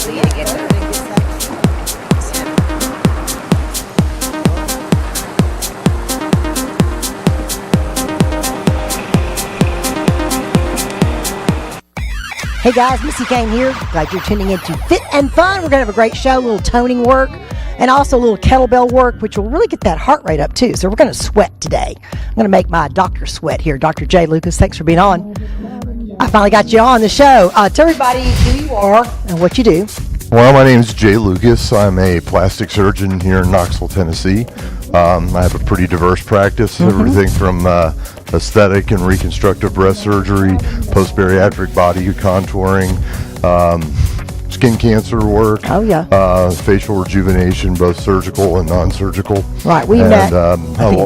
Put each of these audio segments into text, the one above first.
Hey guys, Missy Kane here. Glad you're tuning into Fit and Fun. We're going to have a great show, a little toning work, and also a little kettlebell work, which will really get that heart rate up too. So we're going to sweat today. I'm going to make my doctor sweat here. Dr. J. Lucas, thanks for being on. I finally got you on the show. Tell everybody who you are and what you do. Well, my name is Jay Lucas. I'm a plastic surgeon here in Knoxville, Tennessee. I have a pretty diverse practice, everything from aesthetic and reconstructive breast surgery, post-bariatric body contouring, skin cancer work, facial rejuvenation, both surgical and non-surgical. Right, we met. A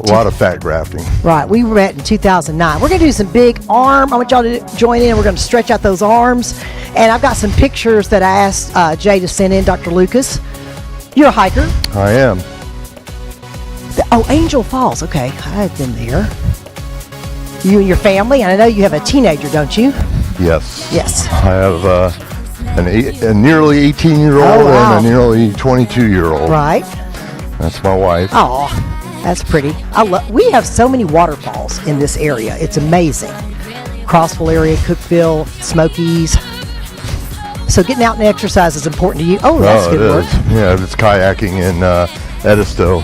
lot of fat grafting. Right, we met in 2009. We're going to do some big arm. I want y'all to join in. We're going to stretch out those arms. And I've got some pictures that I asked Jay to send in, Dr. Lucas. You're a hiker. I am. Angel Falls. Okay, I've been there. You and your family, and I know you have a teenager, don't you? Yes. Yes. I have a nearly 18-year-old and a nearly 22-year-old. Right. That's my wife. Oh, that's pretty. We have so many waterfalls in this area. It's amazing. Crossville area, Cookville, Smokies. So getting out and exercise is important to you. Oh, that's good work. Yeah, it's kayaking in Edisto.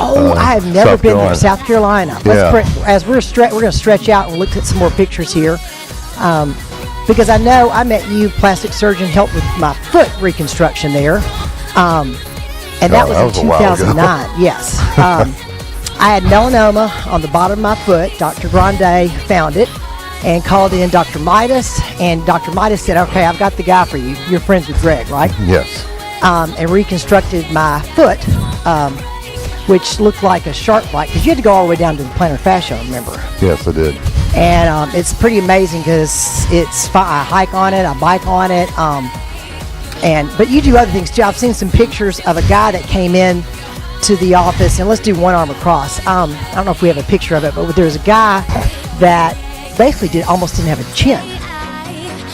Oh, I have never been there, South Carolina. As we're going to stretch out and look at some more pictures here, because I know I met you, plastic surgeon, helped with my foot reconstruction there, and that was in 2009. Yes, I had melanoma on the bottom of my foot. Dr. Grande found it and called in Dr. Midas, and Dr. Midas said, "Okay, I've got the guy for you. You're friends with Greg, right?" Yes. And reconstructed my foot. Which looked like a shark bite, because you had to go all the way down to the plantar fascia, remember? Yes, I did. And it's pretty amazing because I hike on it, I bike on it, but you do other things too. I've seen some pictures of a guy that came in to the office, and let's do one arm across. I don't know if we have a picture of it, but there's a guy that basically almost didn't have a chin,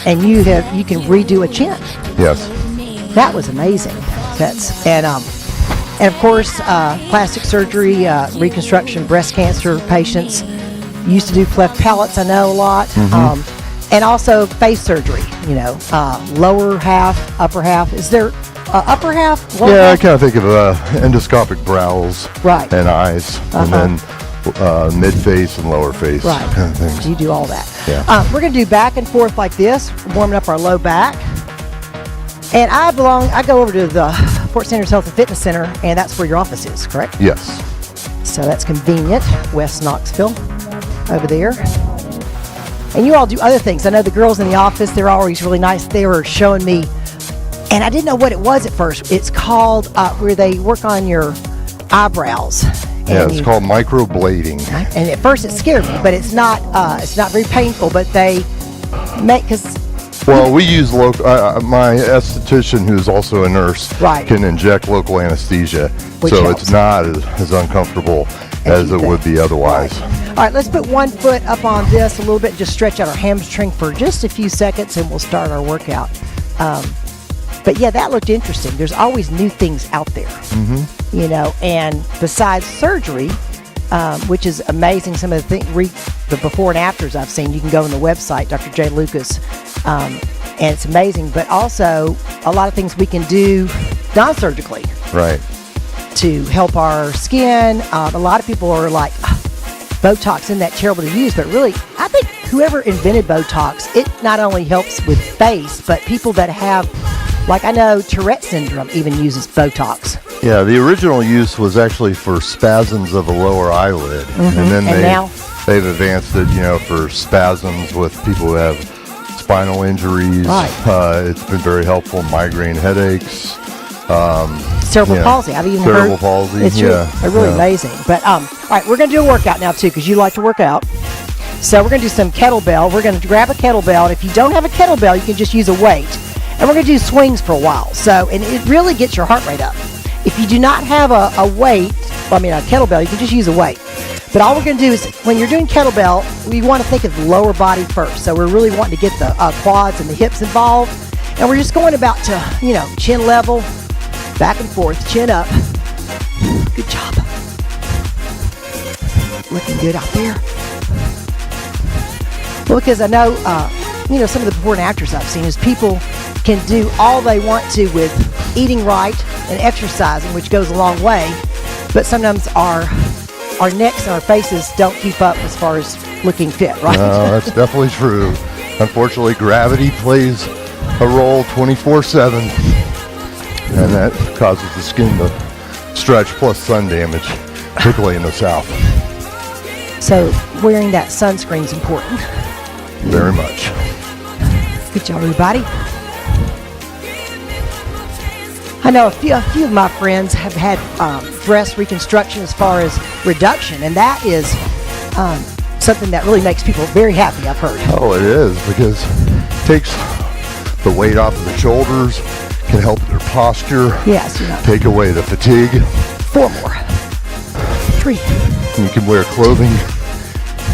and you can redo a chin. Yes. That was amazing. And of course, plastic surgery, reconstruction, breast cancer patients used to do cleft palates, I know a lot. And also face surgery, lower half, upper half. Is there upper half? Lower half? I kind of think of endoscopic brows and eyes, and then mid-face and lower face kind of things. You do all that. Yeah. We're going to do back and forth like this, warming up our low back. And I go over to the Fort Sanders Health and Fitness Center, and that's where your office is, correct? Yes. So that's convenient, West Knoxville, over there. And you all do other things. I know the girls in the office, they're always really nice. They were showing me, and I didn't know what it was at first. It's called where they work on your eyebrows. Yeah, it's called microblading. And at first it scared me, but it's not very painful, but they make, well, we use my esthetician, who's also a nurse, can inject local anesthesia, so it's not as uncomfortable as it would be otherwise. All right, let's put one foot up on this a little bit, just stretch out our hamstring for just a few seconds, and we'll start our workout. But yeah, that looked interesting. There's always new things out there, and besides surgery, which is amazing, some of the before and afters I've seen. You can go on the website, Dr. J. Lucas, and it's amazing. But also a lot of things we can do non-surgically, to help our skin. A lot of people are like, Botox isn't that terrible to use, but really, I think whoever invented Botox, it not only helps with face, but people that have, like I know Tourette syndrome even uses Botox. Yeah, the original use was actually for spasms of the lower eyelid, and then they've advanced it, for spasms with people who have spinal injuries. It's been very helpful. Migraine headaches. Cerebral palsy. I've even heard. Cerebral palsy. It's really amazing. But all right, we're going to do a workout now too, because you like to work out. So we're going to do some kettlebell. We're going to grab a kettlebell, and if you don't have a kettlebell, you can just use a weight. And we're going to do swings for a while. And it really gets your heart rate up. If you do not have a weight, a kettlebell, you can just use a weight. But all we're going to do is, when you're doing kettlebell, we want to think of the lower body first. So we're really wanting to get the quads and the hips involved. And we're just going about to, chin level, back and forth, chin up. Good job. Looking good out there. Well, because I know, some of the before and afters I've seen is people can do all they want to with eating right and exercising, which goes a long way, but sometimes our necks and our faces don't keep up as far as looking fit, right? No, that's definitely true. Unfortunately, gravity plays a role 24/7, and that causes the skin to stretch, plus sun damage, particularly in the south. So wearing that sunscreen is important. Very much. Good job, everybody. I know a few of my friends have had breast reconstruction as far as reduction, and that is something that really makes people very happy, I've heard. Oh, it is, because it takes the weight off of the shoulders, can help with their posture. Yes, take away the fatigue. 4 more. 3. You can wear clothing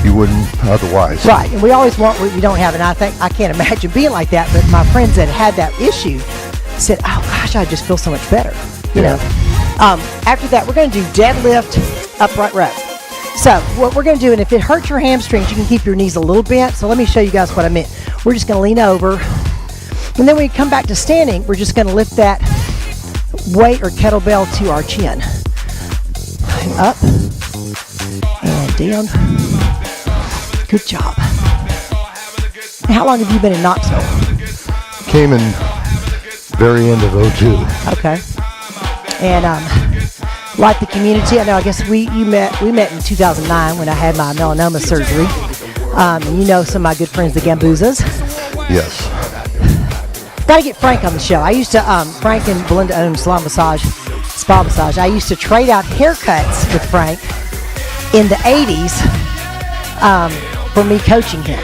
you wouldn't otherwise. Right, and we always want what we don't have, and I can't imagine being like that, but my friends that had that issue said, oh gosh, I just feel so much better, you know. After that, we're going to do deadlift, upright row. So what we're going to do, and if it hurts your hamstrings, you can keep your knees a little bent. So let me show you guys what I meant. We're just going to lean over, and then when we come back to standing, we're just going to lift that weight or kettlebell to our chin. Up and down. Good job. How long have you been in Knoxville? Came in very end of 02. Okay. And like the community, I know. I guess we met in 2009 when I had my melanoma surgery. And some of my good friends, the Gambuzas. Yes. Got to get Frank on the show. I used to Frank and Belinda own spa massage. I used to trade out haircuts with Frank in the 80s for me coaching him.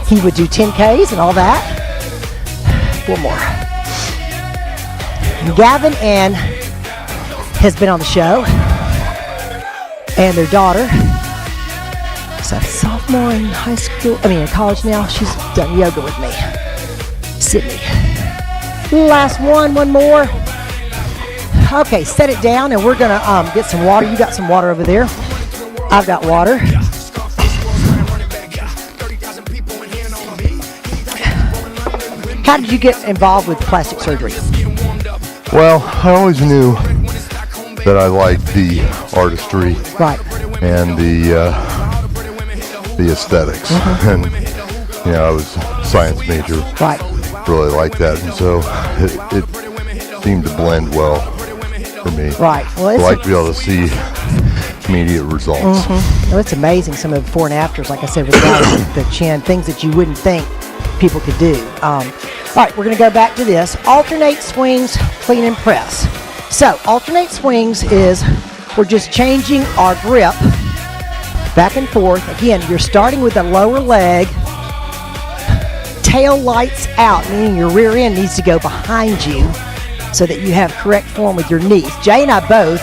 He would do 10Ks and all that. 4 more. Gavin Ann has been on the show, and their daughter is a sophomore in in college now. She's done yoga with me. Sydney. Last one more. Okay, set it down, and we're gonna get some water. You got some water over there. I've got water. How did you get involved with plastic surgery? Well, I always knew that I liked the artistry, right, and the aesthetics, and I was a science major, right. Really liked that, and so it seemed to blend well for me. Right. Well, I like to be able to see immediate results. Well, it's amazing, some of the before and afters, like I said, with the chin, things that you wouldn't think people could do. All right, we're going to go back to this. Alternate swings, clean and press. So alternate swings is we're just changing our grip back and forth. Again, you're starting with the lower leg. Tail lights out, meaning your rear end needs to go behind you so that you have correct form with your knees. Jay and I both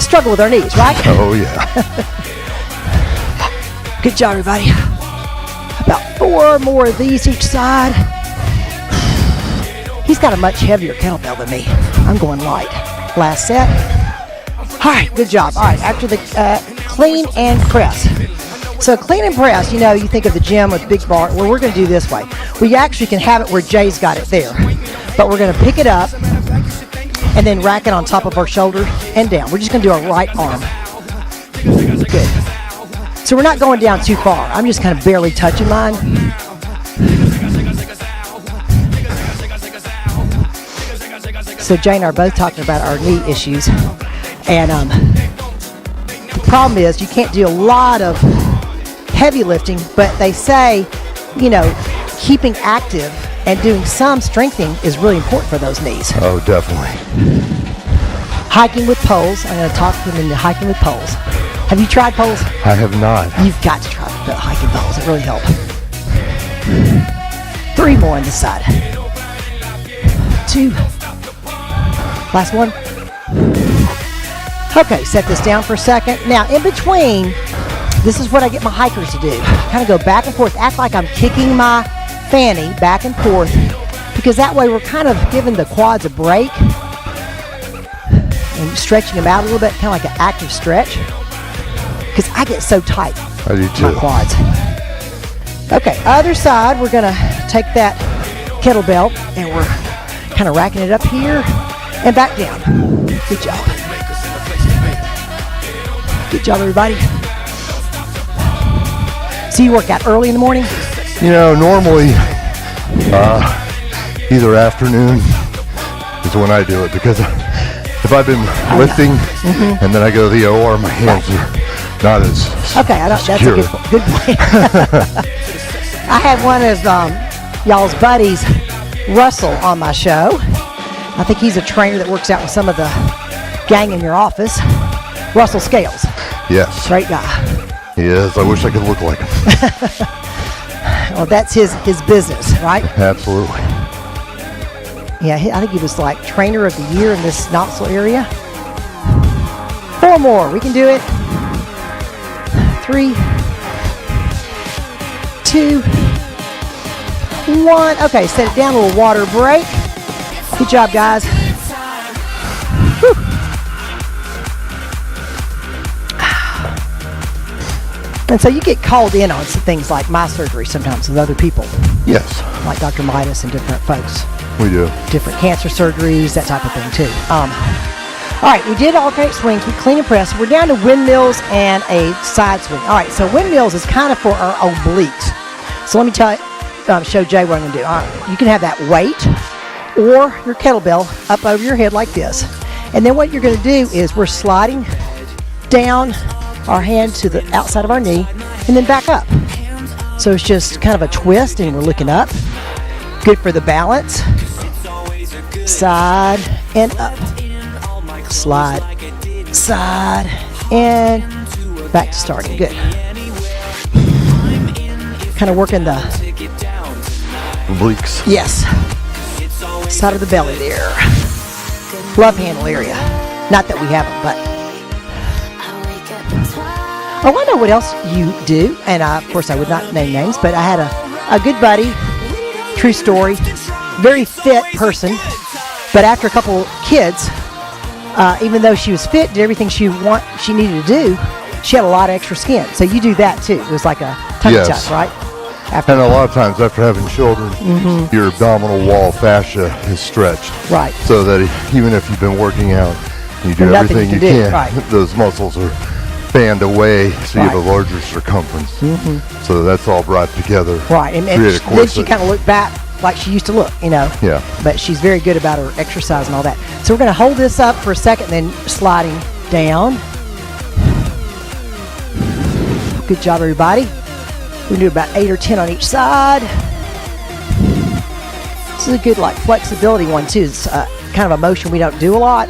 struggle with our knees, right? Oh, yeah. Good job, everybody. About 4 more of these each side. He's got a much heavier kettlebell than me. I'm going light. Last set. All right, good job. All right, after the clean and press. So clean and press, you think of the gym with big bar. Well, we're going to do this way. We actually can have it where Jay's got it there. But we're going to pick it up and then rack it on top of our shoulder and down. We're just going to do a right arm. Good. So we're not going down too far. I'm just kind of barely touching mine. So Jay and I are both talking about our knee issues. And the problem is you can't do a lot of heavy lifting, but they say, keeping active and doing some strengthening is really important for those knees. Oh, definitely. Hiking with poles. I'm going to talk them into hiking with poles. Have you tried poles? I have not. You've got to try the hiking poles. It really helps. 3 more on this side. 2. Last one. Okay, set this down for a second. Now, in between, this is what I get my hikers to do. Kind of go back and forth, act like I'm kicking my fanny back and forth because that way we're kind of giving the quads a break and stretching them out a little bit, kind of like an active stretch, because I get so tight. I do too. My quads. Okay, other side, we're gonna take that kettlebell and we're kind of racking it up here and back down. Good job. Good job, everybody. So you work out early in the morning? You know, normally either afternoon is when I do it, because if I've been lifting and then I go to the OR, my hands are not as okay, that's a good point. I had one of y'all's buddies, Russell, on my show. I think he's a trainer that works out with some of the gang in your office. Russell Scales. Yes. Great guy. He is. I wish I could look like him. Well, that's his business, right? Absolutely. Yeah, I think he was like trainer of the year in this Knoxville area. 4 more. We can do it. 3, 2, 1. Okay, set it down. A little water break. Good job, guys. Whew. And so you get called in on some things like my surgery sometimes with other people. Yes. Like Dr. Midas and different folks. We do. Different cancer surgeries, that type of thing too. All right, we did alternate swing, keep clean and press. We're down to windmills and a side swing. All right, so windmills is kind of for our obliques. So let me show Jay what I'm gonna do. All right, you can have that weight or your kettlebell up over your head like this. And then what you're gonna do is we're sliding down our hand to the outside of our knee and then back up. So it's just kind of a twist and we're looking up. Good for the balance. Side and up. Slide, side, and back to starting. Good. Kind of working the obliques. Yes. Side of the belly there. Love handle area. Not that we have them, but. Oh, I know what else you do, and of course I would not name names, but I had a good buddy, true story, very fit person, but after a couple kids, even though she was fit, did everything she needed to do, she had a lot of extra skin. So you do that too. It was like a tummy tuck, right? And a lot of times after having children, your abdominal wall fascia is stretched. Right. So that even if you've been working out, you do everything you can. Right. Those muscles are fanned away, so you have a larger circumference. So that's all brought together. Right. And then she kind of looked back like she used to look, you know. Yeah. But she's very good about her exercise and all that. So we're going to hold this up for a second, then sliding down. Good job, everybody. We can do about 8 or 10 on each side. This is a good flexibility one too. It's kind of a motion we don't do a lot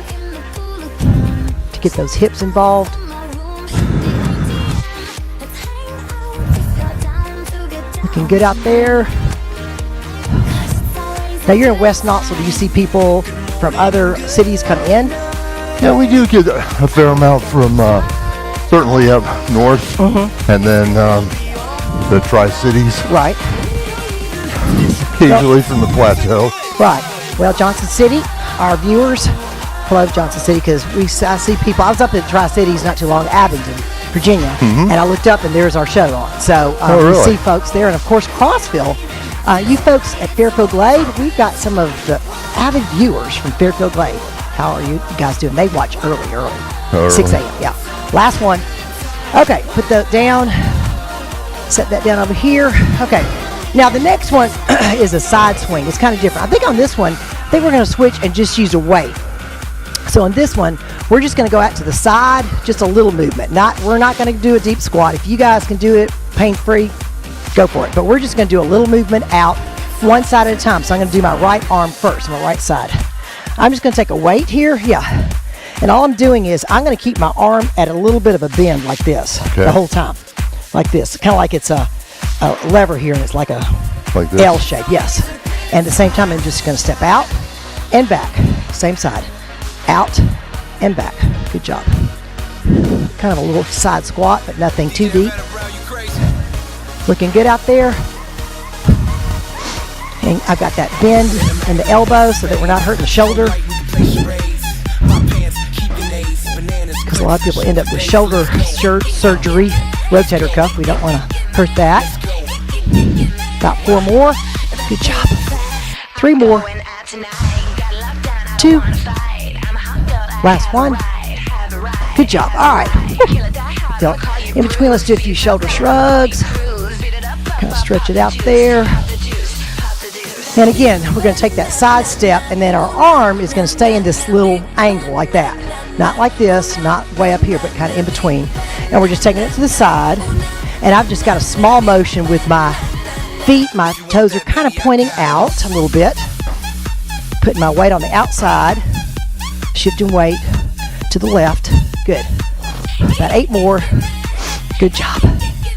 to get those hips involved. Looking good out there. Now you're in West Knoxville. Do you see people from other cities come in? Yeah, we do get a fair amount from certainly up north, and then the Tri-Cities. Right. Occasionally from the plateau. Right. Well, Johnson City, our viewers love Johnson City because I see people. I was up at Tri-Cities not too long, Abingdon, Virginia, and I looked up and there's our show on. So really? We see folks there, and of course Crossville. You folks at Fairfield Glade, we've got some of the avid viewers from Fairfield Glade. How are you guys doing? They watch early. 6 a.m. Yeah. Last one. Okay, put that down. Set that down over here. Okay. Now the next one is a side swing. It's kind of different. I think on this one, we're going to switch and just use a weight. So on this one, we're just going to go out to the side, just a little movement. We're not going to do a deep squat. If you guys can do it pain-free, go for it. But we're just going to do a little movement out, one side at a time. So I'm going to do my right arm first, my right side. I'm just going to take a weight here. Yeah. And all I'm doing is I'm going to keep my arm at a little bit of a bend like this the whole time. Like this. Kind of like it's a lever here, and it's like a L shape. Yes. And at the same time, I'm just going to step out and back. Same side. Out and back. Good job. Kind of a little side squat, but nothing too deep. Looking good out there. And I've got that bend in the elbow so that we're not hurting the shoulder. Because a lot of people end up with shoulder surgery, rotator cuff. We don't want to hurt that. About 4 more. Good job. 3 more. 2. Last one. Good job. All right. In between, let's do a few shoulder shrugs. Kind of stretch it out there. And again, we're going to take that side step, and then our arm is going to stay in this little angle like that. Not like this, not way up here, but kind of in between. And we're just taking it to the side. And I've just got a small motion with my feet. My toes are kind of pointing out a little bit. Putting my weight on the outside. Shifting weight to the left. Good. About 8 more. Good job.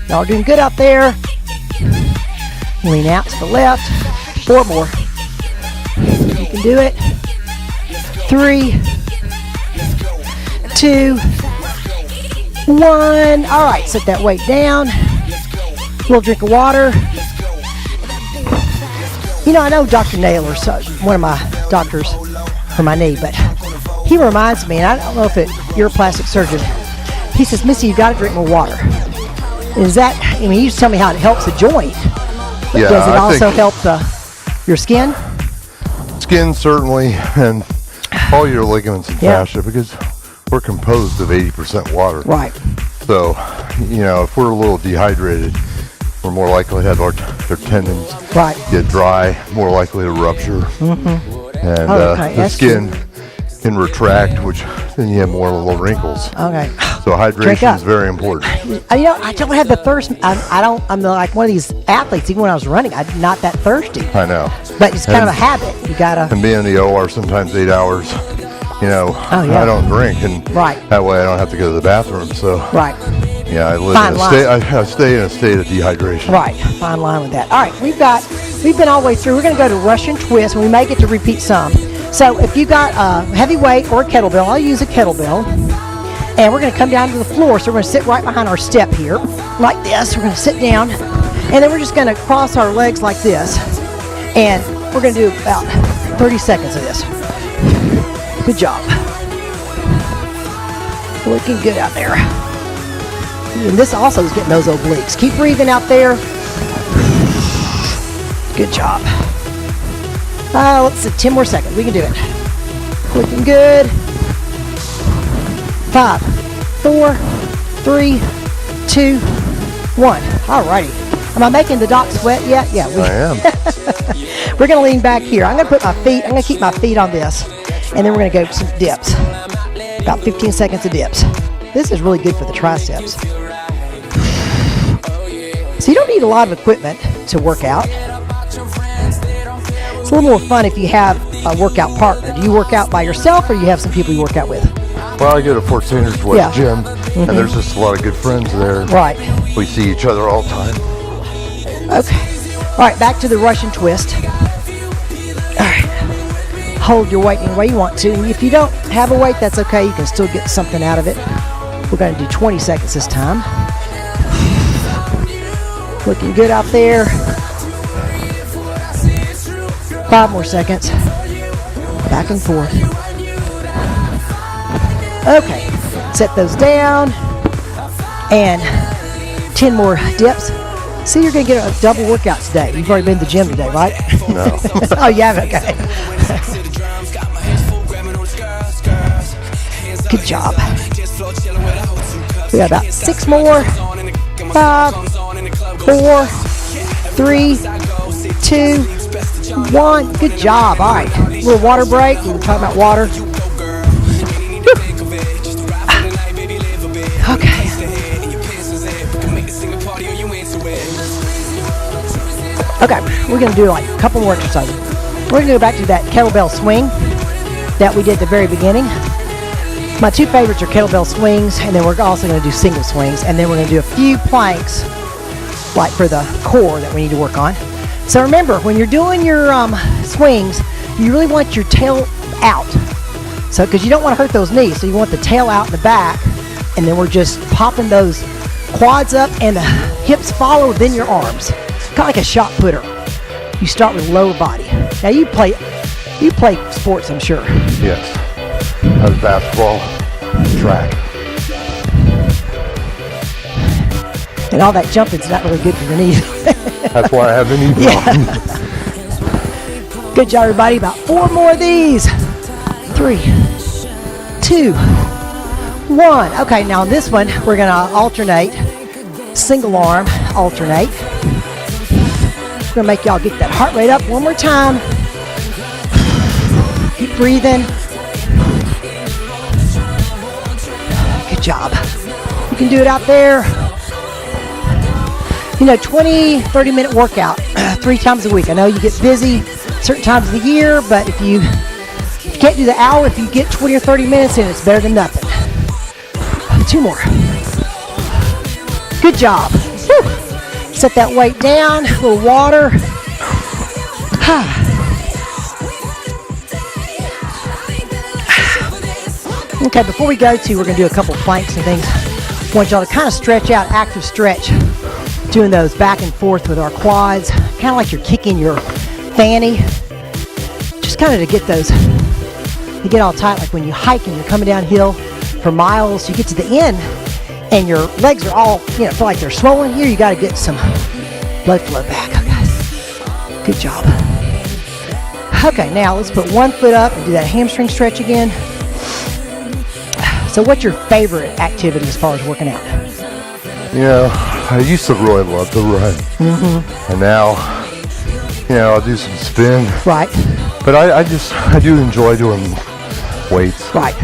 Y'all are doing good out there. Lean out to the left. 4 more. You can do it. 3, 2, 1. All right, set that weight down. A little drink of water. You know, I know Dr. Naylor, one of my doctors for my knee, but he reminds me, and I don't know if you're a plastic surgeon, he says, Missy, you've got to drink more water. Is that, I mean, you just tell me how it helps the joint, but Yeah, does it I also think help your skin? Skin, certainly, and all your ligaments and fascia, because we're composed of 80% water. Right. So, you know, if we're a little dehydrated, we're more likely to have our tendons get dry, more likely to rupture. And the skin can retract, which then you have more little wrinkles. Okay. So hydration is very important. You know, I don't have the thirst. I'm like one of these athletes. Even when I was running, I'm not that thirsty. I know. But it's kind of a habit. You gotta. And being in the OR sometimes 8 hours, you know, I don't drink, and that way I don't have to go to the bathroom. So yeah, I stay in a state of dehydration. Right, fine line with that. All right, we've been all the way through. We're going to go to Russian twist, and we may get to repeat some. So if you got a heavy weight or a kettlebell, I'll use a kettlebell. And we're going to come down to the floor. So we're going to sit right behind our step here, like this. We're going to sit down, and then we're just going to cross our legs like this. And we're going to do about 30 seconds of this. Good job. Looking good out there. And this also is getting those obliques. Keep breathing out there. Good job. Let's see, 10 more seconds. We can do it. Looking good. 5, 4, 3, 2, 1. Alrighty. Am I making the doc sweat yet? Yeah, I am. We're going to lean back here. I'm going to I'm going to keep my feet on this. And then we're going to go some dips. About 15 seconds of dips. This is really good for the triceps. So you don't need a lot of equipment to work out. It's a little more fun if you have a workout partner. Do you work out by yourself, or you have some people you work out with? Well, I go to Fort Sanders West Gym, and there's just a lot of good friends there. Right. We see each other all the time. Okay. All right, back to the Russian twist. All right. Hold your weight any way you want to. And if you don't have a weight, that's okay. You can still get something out of it. We're going to do 20 seconds this time. Looking good out there. 5 more seconds. Back and forth. Okay. Set those down. And 10 more dips. See, you're going to get a double workout today. You've already been to the gym today, right? No. Oh, you haven't? Okay. Good job. We got about 6 more. 5, 4, 3, 2, 1. Good job. All right. A little water break. We were talking about water. Okay. Okay, we're going to do like a couple more exercises. We're going to go back to that kettlebell swing that we did at the very beginning. My 2 favorites are kettlebell swings, and then we're also going to do single swings, and then we're going to do a few planks, like for the core that we need to work on. So remember, when you're doing your swings, you really want your tail out. So, because you don't want to hurt those knees, so you want the tail out in the back, and then we're just popping those quads up, and the hips follow, then your arms. Kind of like a shot putter. you start with lower body. Now you play sports, I'm sure. Yes. I was basketball, track. And all that jumping's not really good for your knees. That's why I have the knee problem. Good job, everybody. About 4 more of these. 3, 2, 1. Okay, now on this one, we're going to alternate. Single arm, alternate. We're going to make y'all get that heart rate up one more time. Keep breathing. Good job. You can do it out there. 20, 30-minute workout 3 times a week. I know you get busy certain times of the year, but if you can't do the hour, if you get 20 or 30 minutes in, it's better than nothing. 2 more. Good job. Whew. Set that weight down, a little water. Okay, before we go we're going to do a couple planks and things. I want y'all to kind of stretch out, active stretch, doing those back and forth with our quads, kind of like you're kicking your fanny, just kind of to get those, to get all tight, like when you hike and you're coming downhill for miles, you get to the end and your legs are all, feel like they're swollen here. You got to get some blood flow back. Okay, good job. Okay, now let's put one foot up and do that hamstring stretch again. So what's your favorite activity as far as working out? I used to really love to run. And now, I'll do some spin. Right. But I do enjoy doing weights. Right.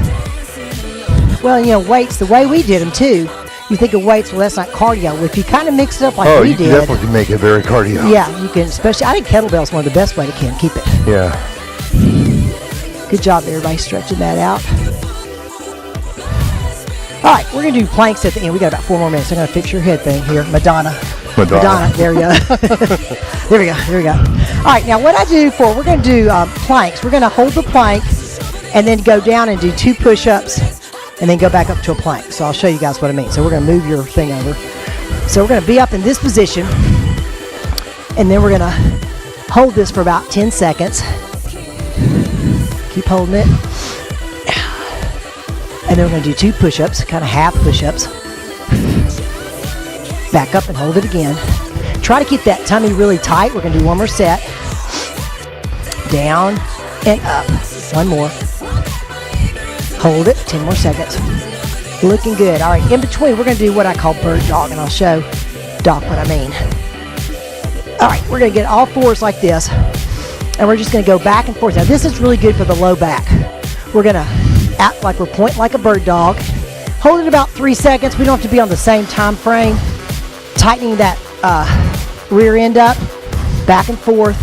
Well, weights, the way we did them too, you think of weights, well, that's not cardio. If you kind of mix it up like we did. You definitely make it very cardio. Yeah, you can, especially, I think kettlebell's one of the best way to keep it. Yeah. Good job, everybody, stretching that out. All right, we're going to do planks at the end. We got about 4 more minutes. I'm going to fix your head thing here. Madonna. There we go. There we go. All right, now what I do we're going to do planks. We're going to hold the plank and then go down and do 2 push-ups and then go back up to a plank. So I'll show you guys what I mean. So we're going to move your thing over. So we're going to be up in this position and then we're going to hold this for about 10 seconds. Keep holding it. And then we're going to do 2 push-ups, kind of half push-ups. Back up and hold it again. Try to keep that tummy really tight. We're going to do 1 more set. Down and up. 1 more. Hold it. 10 more seconds. Looking good. All right, in between, we're going to do what I call Purge Dog, and I'll show Doc what I mean. All right, we're going to get all 4s like this, and we're just going to go back and forth. Now, this is really good for the low back. We're going to act like we're pointing like a bird dog. Hold it about 3 seconds. We don't have to be on the same time frame. Tightening that rear end up, back and forth.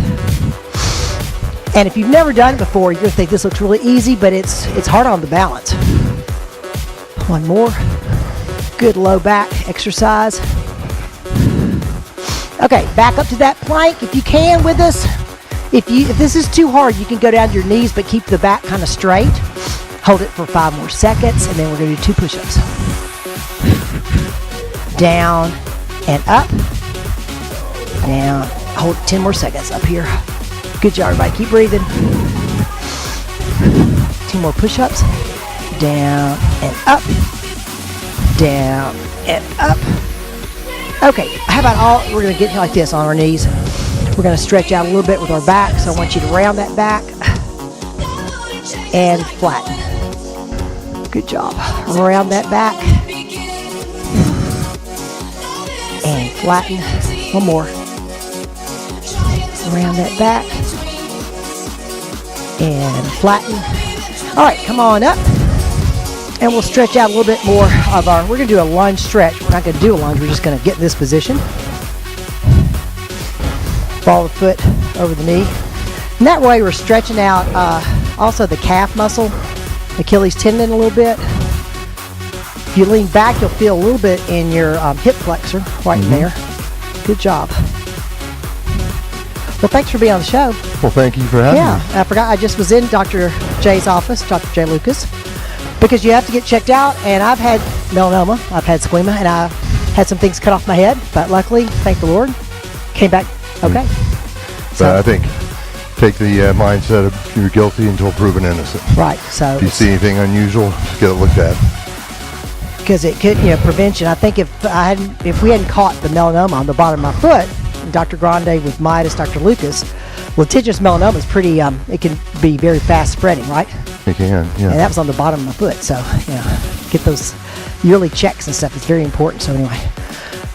And if you've never done it before, you're going to think this looks really easy, but it's hard on the balance. 1 more. Good low back exercise. Okay, back up to that plank if you can with us. If this is too hard, you can go down to your knees, but keep the back kind of straight. Hold it for 5 more seconds, and then we're going to do 2 push-ups. Down and up. Down. Hold 10 more seconds up here. Good job, everybody. Keep breathing. 2 more push-ups. Down and up. Down and up. Okay, how about we're going to get like this on our knees. We're going to stretch out a little bit with our back, so I want you to round that back and flatten. Good job. Round that back and flatten. 1 more. Round that back and flatten. All right, come on up. And we'll stretch out a little bit more of we're going to do a lunge stretch. We're not going to do a lunge. We're just going to get in this position. Ball the foot over the knee. And that way we're stretching out also the calf muscle, Achilles tendon a little bit. If you lean back, you'll feel a little bit in your hip flexor right in there. Good job. Well, thanks for being on the show. Well, thank you for having me. Yeah, I forgot. I just was in Dr. J's office, Dr. J. Lucas, because you have to get checked out. And I've had melanoma, I've had squamous, and I had some things cut off my head. But luckily, thank the Lord, came back okay. But I think take the mindset of you're guilty until proven innocent. Right. So if you see anything unusual, just get it looked at. Because it could, prevention. I think if we hadn't caught the melanoma on the bottom of my foot, Dr. Grande with Midas, Dr. Lucas, litigious melanoma is pretty. It can be very fast spreading, right? It can. Yeah. And that was on the bottom of my foot. So get those yearly checks and stuff. It's very important. So anyway.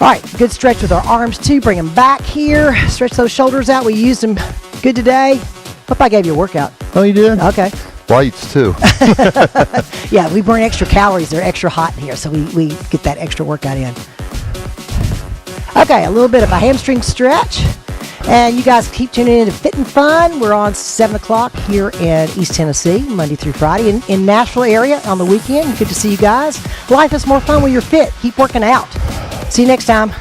All right, good stretch with our arms too. Bring them back here. Stretch those shoulders out. We used them good today. Hope I gave you a workout. Oh, you did? Okay. Lights too. Yeah, we burn extra calories. They're extra hot in here, so we get that extra workout in. Okay, a little bit of a hamstring stretch. And you guys keep tuning in to Fit and Fun. We're on 7 o'clock here in East Tennessee, Monday through Friday. In Nashville area on the weekend. Good to see you guys. Life is more fun when you're fit. Keep working out. See you next time.